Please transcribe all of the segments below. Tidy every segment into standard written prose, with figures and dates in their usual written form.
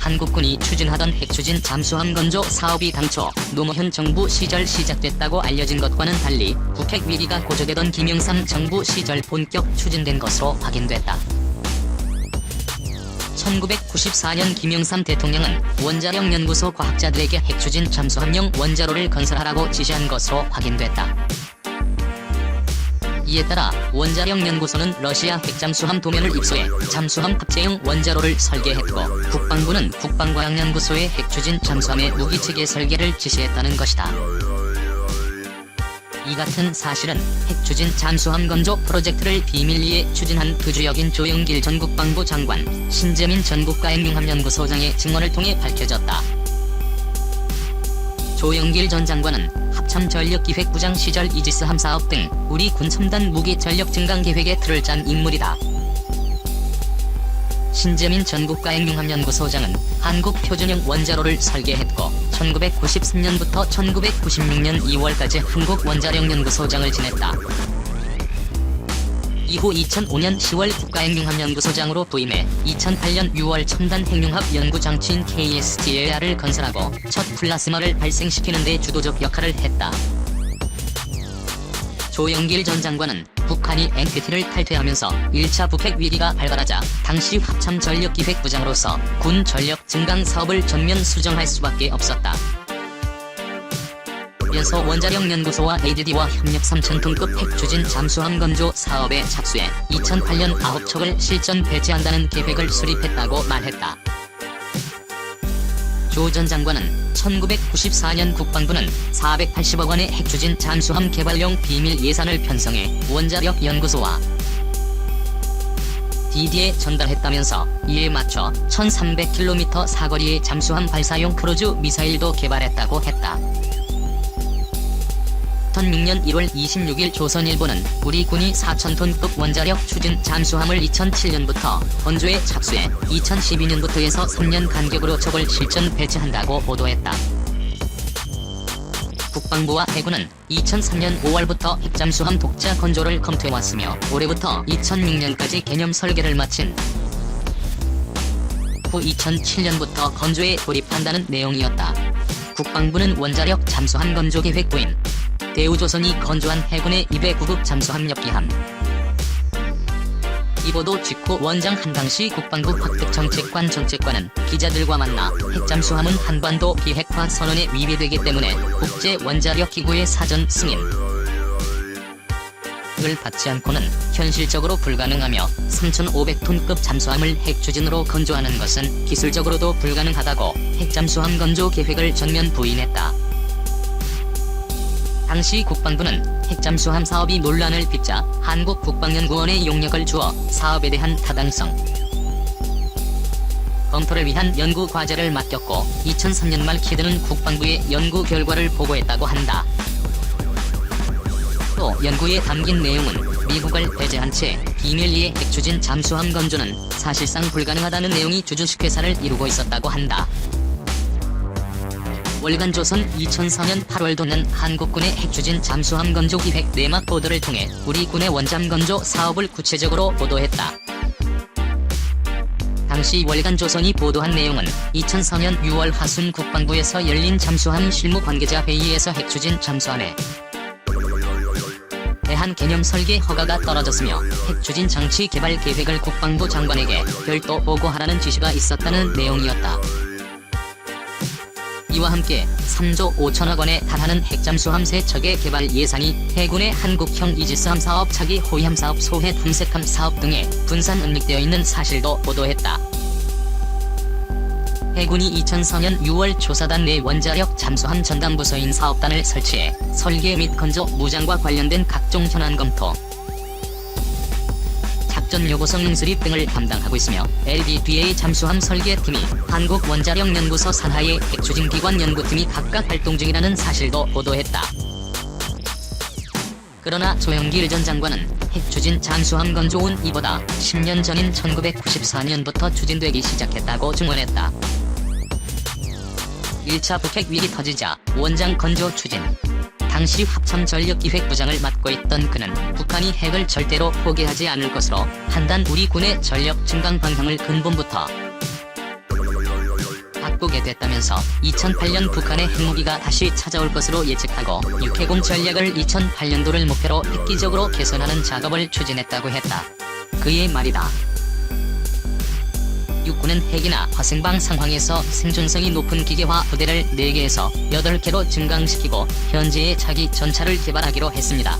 한국군이 추진하던 핵추진 잠수함 건조 사업이 당초 노무현 정부 시절 시작됐다고 알려진 것과는 달리 북핵 위기가 고조되던 김영삼 정부 시절 본격 추진된 것으로 확인됐다. 1994년 김영삼 대통령은 원자력 연구소 과학자들에게 핵추진 잠수함용 원자로를 건설하라고 지시한 것으로 확인됐다. 이에 따라 원자력 연구소는 러시아 핵잠수함 도면을 입수해 잠수함 탑재용 원자로를 설계했고 국방부는 국방과학연구소에 핵추진 잠수함의 무기체계 설계를 지시했다는 것이다. 이 같은 사실은 핵추진 잠수함 건조 프로젝트를 비밀리에 추진한 부주역인 조영길 전 국방부 장관, 신재민 전 국가행용함연구소장의 증언을 통해 밝혀졌다. 조영길 전 장관은 합참전력기획부장 시절 이지스함 사업 등 우리 군 첨단 무기 전력 증강 계획의 틀을 짠 인물이다. 신재민 전 국가행용함연구소장은 한국 표준형 원자로를 설계했고 1993년부터 1996년 2월까지 한국원자력연구소장을 지냈다. 이후 2005년 10월 국가행용함연구소장으로 부임해 2008년 6월 첨단 핵융합 연구장치인 KSGAR을 건설하고 첫 플라스마를 발생시키는 데 주도적 역할을 했다. 조영길 전 장관은 북한이 NPT를 탈퇴하면서 1차 북핵 위기가 발발하자 당시 합참전력기획부장으로서 군 전력 증강 사업을 전면 수정할 수밖에 없었다. 이어서 원자력연구소와 ADD와 협력 3000톤급 핵추진 잠수함 건조 사업에 착수해 2008년 9척을 실전 배치한다는 계획을 수립했다고 말했다. 조 전 장관은 1994년 국방부는 480억 원의 핵추진 잠수함 개발용 비밀 예산을 편성해 원자력 연구소와 DD에 전달했다면서 이에 맞춰 1300km 사거리의 잠수함 발사용 크루즈 미사일도 개발했다고 했다. 2006년 1월 26일 조선일보는 우리 군이 4000톤급 원자력 추진 잠수함을 2007년부터 건조에 착수해 2012년부터 3년 간격으로 척을 실전 배치한다고 보도했다. 국방부와 해군은 2003년 5월부터 핵잠수함 독자 건조를 검토해왔으며 올해부터 2006년까지 개념 설계를 마친 후 2007년부터 건조에 돌입한다는 내용이었다. 국방부는 원자력 잠수함 건조 계획부인 대우조선이 건조한 해군의 209급 잠수함 엽기함. 이 보도 직후 원장 한당시 국방부 확대정책관은 기자들과 만나 핵잠수함은 한반도 비핵화 선언에 위배되기 때문에 국제원자력기구의 사전 승인을 받지 않고는 현실적으로 불가능하며 3500톤급 잠수함을 핵추진으로 건조하는 것은 기술적으로도 불가능하다고 핵잠수함 건조 계획을 전면 부인했다. 당시 국방부는 핵잠수함 사업이 논란을 빚자 한국국방연구원에 용역을 주어 사업에 대한 타당성 검토를 위한 연구 과제를 맡겼고 2003년 말 키드는 국방부에 연구 결과를 보고했다고 한다. 또 연구에 담긴 내용은 미국을 배제한 채 비밀리에 핵추진 잠수함 건조는 사실상 불가능하다는 내용이 주주식회사를 이루고 있었다고 한다. 월간조선 2004년 8월 도는 한국군의 핵추진 잠수함 건조 기획 내막 보도를 통해 우리 군의 원잠 건조 사업을 구체적으로 보도했다. 당시 월간조선이 보도한 내용은 2004년 6월 화순 국방부에서 열린 잠수함 실무 관계자 회의에서 핵추진 잠수함에 대한 개념 설계 허가가 떨어졌으며 핵추진 장치 개발 계획을 국방부 장관에게 별도 보고하라는 지시가 있었다는 내용이었다. 이와 함께 3조 5천억 원에 달하는 핵잠수함 3척의 개발 예산이 해군의 한국형 이지스함 사업 차기 호위함 사업 소해 탐색함 사업 등에 분산 은닉되어 있는 사실도 보도했다. 해군이 2004년 6월 조사단 내 원자력 잠수함 전담부서인 사업단을 설치해 설계 및 건조 무장과 관련된 각종 현안 검토, 작전 요구서문 수립 등을 담당하고 있으며 LDDA 잠수함 설계팀이 한국원자력연구소 산하의 핵추진기관 연구팀이 각각 활동 중이라는 사실도 보도했다. 그러나 조영길 전 장관은 핵추진 잠수함 건조는 이보다 10년 전인 1994년부터 추진되기 시작했다고 증언했다. 1차 북핵 위기 터지자 원장 건조 추진. 당시 합참전력기획부장을 맡고 있던 그는 북한이 핵을 절대로 포기하지 않을 것으로 판단 우리 군의 전력 증강 방향을 근본부터 바꾸게 됐다면서 2008년 북한의 핵무기가 다시 찾아올 것으로 예측하고 육해공 전략을 2008년도를 목표로 획기적으로 개선하는 작업을 추진했다고 했다. 그의 말이다. 육군은 핵이나 화생방 상황에서 생존성이 높은 기계화 부대를 4개에서 8개로 증강시키고 현재의 차기 전차를 개발하기로 했습니다.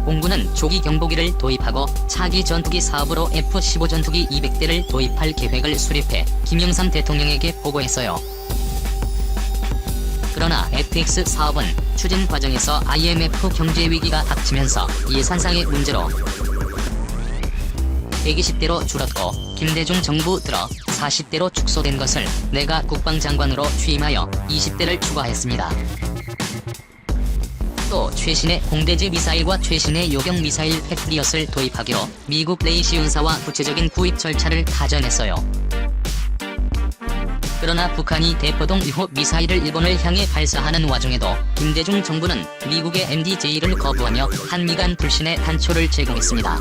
공군은 조기 경보기를 도입하고 차기 전투기 사업으로 F-15 전투기 200대를 도입할 계획을 수립해 김영삼 대통령에게 보고했어요. 그러나 FX 사업은 추진 과정에서 IMF 경제 위기가 닥치면서 예산상의 문제로 120대로 줄었고 김대중 정부 들어 40대로 축소된 것을 내가 국방장관으로 취임하여 20대를 추가했습니다. 또 최신의 공대지 미사일과 최신의 요격 미사일 패트리엇을 도입하기로 미국 레이시온사와 구체적인 구입 절차를 타전했어요. 그러나 북한이 대포동 2호 미사일을 일본을 향해 발사하는 와중에도 김대중 정부는 미국의 MDJ를 거부하며 한미 간 불신의 단초를 제공했습니다.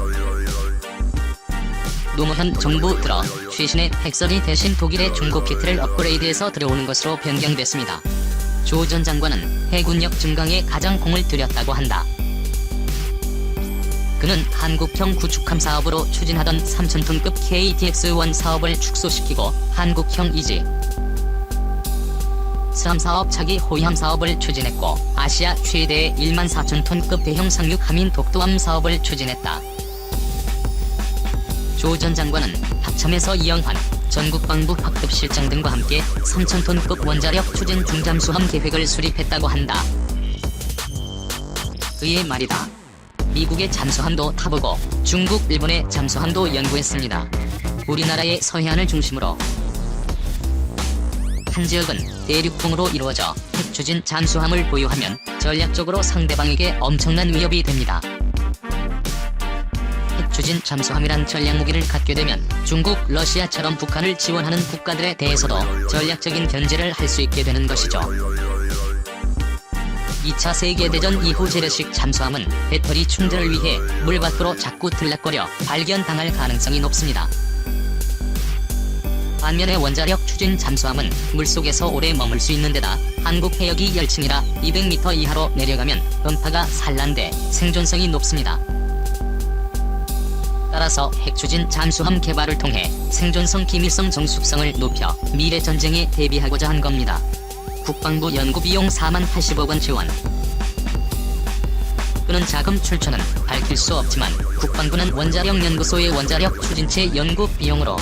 노무현 정부 들어 최신의 핵설이 대신 독일의 중고 키트를 업그레이드해서 들어오는 것으로 변경됐습니다. 조 전 장관은 해군력 증강에 가장 공을 들였다고 한다. 그는 한국형 구축함 사업으로 추진하던 3,000톤급 KTX-1 사업을 축소시키고 한국형 이지 스함 사업 차기 호위함 사업을 추진했고 아시아 최대의 14,000톤급 대형 상륙 함인 독도함 사업을 추진했다. 조 전 장관은 합참에서 이영환 전 국방부 학급실장 등과 함께 3,000톤급 원자력 추진 중잠수함 계획을 수립했다고 한다. 그의 말이다. 미국의 잠수함도 타보고 중국, 일본의 잠수함도 연구했습니다. 우리나라의 서해안을 중심으로 한 지역은 대륙풍으로 이루어져 핵 추진 잠수함을 보유하면 전략적으로 상대방에게 엄청난 위협이 됩니다. 핵추진 잠수함이란 전략무기를 갖게 되면 중국, 러시아처럼 북한을 지원하는 국가들에 대해서도 전략적인 견제를 할 수 있게 되는 것이죠. 2차 세계대전 이후 재래식 잠수함은 배터리 충전을 위해 물 밖으로 자꾸 들락거려 발견당할 가능성이 높습니다. 반면에 원자력 추진 잠수함은 물속에서 오래 머물 수 있는 데다 한국 해역이 열층이라 200m 이하로 내려가면 음파가 산란돼 생존성이 높습니다. 따라서 핵추진 잠수함 개발을 통해 생존성, 기밀성, 정숙성을 높여 미래 전쟁에 대비하고자 한 겁니다. 국방부 연구비용 40,080억 지원. 그는 자금 출처는 밝힐 수 없지만 국방부는 원자력연구소의 원자력 추진체 연구 비용으로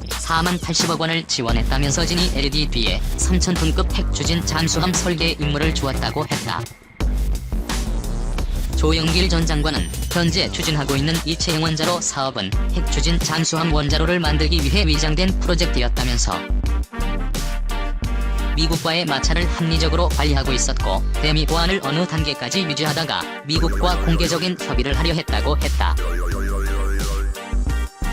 40,080억 지원했다면서 진이 LDD에 3,000톤급 핵추진 잠수함 설계 임무를 주었다고 했다. 조영길 전 장관은 현재 추진하고 있는 이체형 원자로 사업은 핵추진 잠수함 원자로를 만들기 위해 위장된 프로젝트였다면서 미국과의 마찰을 합리적으로 관리하고 있었고 대미 보안을 어느 단계까지 유지하다가 미국과 공개적인 협의를 하려 했다고 했다.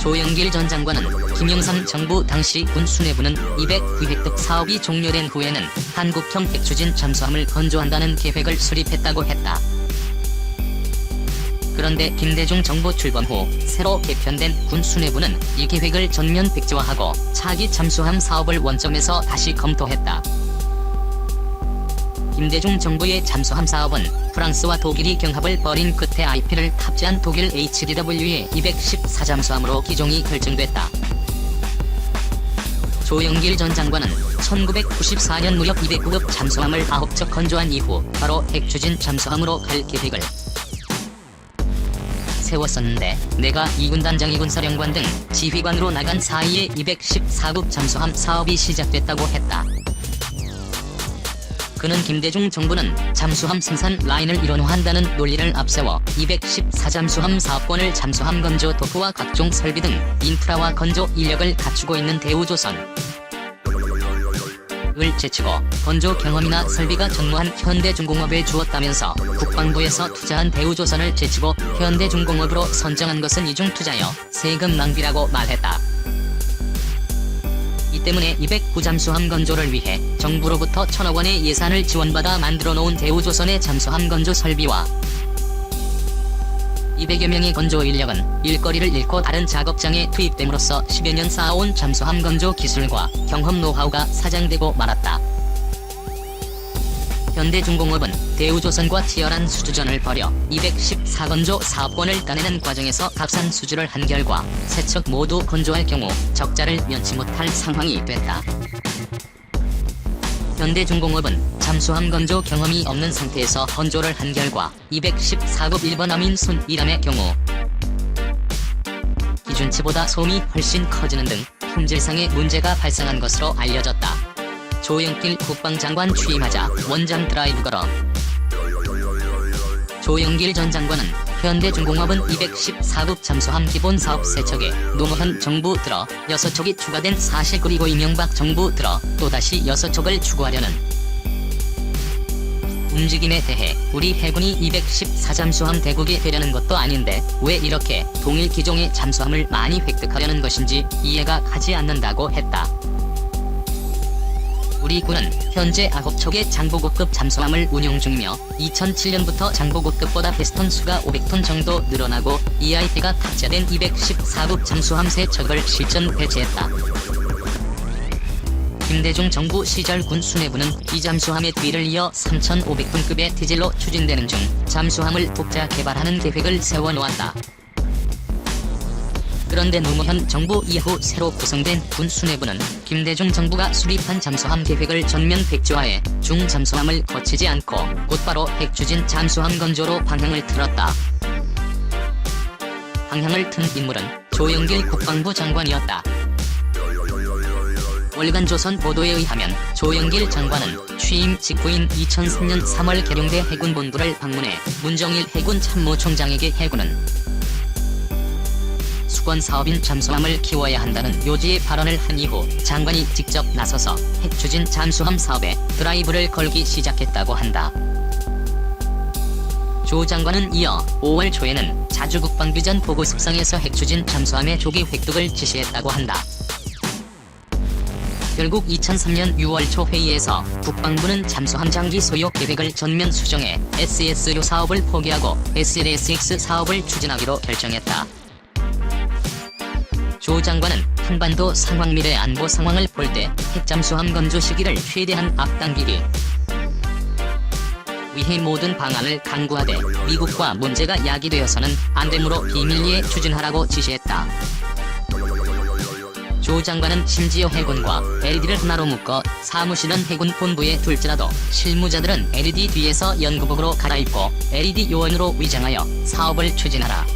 조영길 전 장관은 김영삼 정부 당시 군 수뇌부는 209획득 사업이 종료된 후에는 한국형 핵추진 잠수함을 건조한다는 계획을 수립했다고 했다. 그런데 김대중 정부 출범 후 새로 개편된 군 수뇌부는 이 계획을 전면 백지화하고 차기 잠수함 사업을 원점에서 다시 검토했다. 김대중 정부의 잠수함 사업은 프랑스와 독일이 경합을 벌인 끝에 IP를 탑재한 독일 HDW의 214 잠수함으로 기종이 결정됐다. 조영길 전 장관은 1994년 무렵 209급 잠수함을 9척 건조한 이후 바로 핵추진 잠수함으로 갈 계획을 세웠었는데 내가 이군단장이 군사령관 등 지휘관으로 나간 사이에 214급 잠수함 사업이 시작됐다고 했다. 그는 김대중 정부는 잠수함 생산 라인을 일원화한다는 논리를 앞세워 214 잠수함 사업권을 잠수함 건조 도크와 각종 설비 등 인프라와 건조 인력을 갖추고 있는 대우조선 을 제치고 건조 경험이나 설비가 전무한 현대중공업에 주었다면서 국방부에서 투자한 대우조선을 제치고 현대중공업으로 선정한 것은 이중투자여 세금 낭비라고 말했다. 이 때문에 209 잠수함 건조를 위해 정부로부터 1,000억 원의 예산을 지원받아 만들어 놓은 대우조선의 잠수함 건조 설비와 200여 명의 건조 인력은 일거리를 잃고 다른 작업장에 투입됨으로써 10여 년 쌓아온 잠수함 건조 기술과 경험 노하우가 사장되고 말았다. 현대중공업은 대우조선과 치열한 수주전을 벌여 214건조 사업권을 따내는 과정에서 값싼 수주를 한 결과 세 척 모두 건조할 경우 적자를 면치 못할 상황이 됐다. 현대중공업은 잠수함 건조 경험이 없는 상태에서 건조를 한 결과 214급 1번 아민순 1함의 경우 기준치보다 소음이 훨씬 커지는 등 품질상의 문제가 발생한 것으로 알려졌다. 조영길 국방장관 취임하자 원장 드라이브 걸어. 조영길 전 장관은 현대중공업은 214급 잠수함 기본사업 3척에 노무현 정부 들어 6척이 추가된 사실, 그리고 이명박 정부 들어 또다시 6척을 추구하려는 움직임에 대해 우리 해군이 214잠수함 대국이 되려는 것도 아닌데 왜 이렇게 동일 기종의 잠수함을 많이 획득하려는 것인지 이해가 가지 않는다고 했다. 우리 군은 현재 9척의 장보고급 잠수함을 운용 중이며 2007년부터 장보고급보다 피스톤 수가 500톤 정도 늘어나고 EIP가 탑재된 214급 잠수함 3척을 실전 배치했다. 김대중 정부 시절 군 수뇌부는 이 잠수함의 뒤를 이어 3,500톤급의 디젤로 추진되는 중 잠수함을 독자 개발하는 계획을 세워놓았다. 그런데 노무현 정부 이후 새로 구성된 군 수뇌부는 김대중 정부가 수립한 잠수함 계획을 전면 백지화해 중잠수함을 거치지 않고 곧바로 핵추진 잠수함 건조로 방향을 틀었다. 방향을 튼 인물은 조영길 국방부 장관이었다. 월간 조선 보도에 의하면 조영길 장관은 취임 직후인 2003년 3월 계룡대 해군본부를 방문해 문정일 해군 참모총장에게 해군은 수건사업인 잠수함을 키워야 한다는 요지의 발언을 한 이후 장관이 직접 나서서 핵추진 잠수함 사업에 드라이브를 걸기 시작했다고 한다. 조 장관은 이어 5월 초에는 자주국방비전 보고습상에서 핵추진 잠수함의 조기 획득을 지시했다고 한다. 결국 2003년 6월 초 회의에서 국방부는 잠수함 장기 소요 계획을 전면 수정해 SSU 사업을 포기하고 SLSX 사업을 추진하기로 결정했다. 조 장관은 한반도 상황, 미래 안보 상황을 볼 때 핵잠수함 건조 시기를 최대한 앞당기기 위해 모든 방안을 강구하되 미국과 문제가 야기되어서는 안되므로 비밀리에 추진하라고 지시했다. 조 장관은 심지어 해군과 LD를 하나로 묶어 사무실은 해군 본부에 둘지라도 실무자들은 LED 뒤에서 연구복으로 갈아입고 LED 요원으로 위장하여 사업을 추진하라.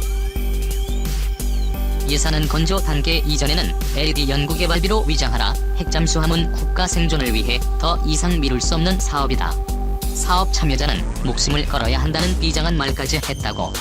예산은 건조 단계 이전에는 LED 연구개발비로 위장하라. 핵잠수함은 국가 생존을 위해 더 이상 미룰 수 없는 사업이다. 사업 참여자는 목숨을 걸어야 한다는 비장한 말까지 했다고.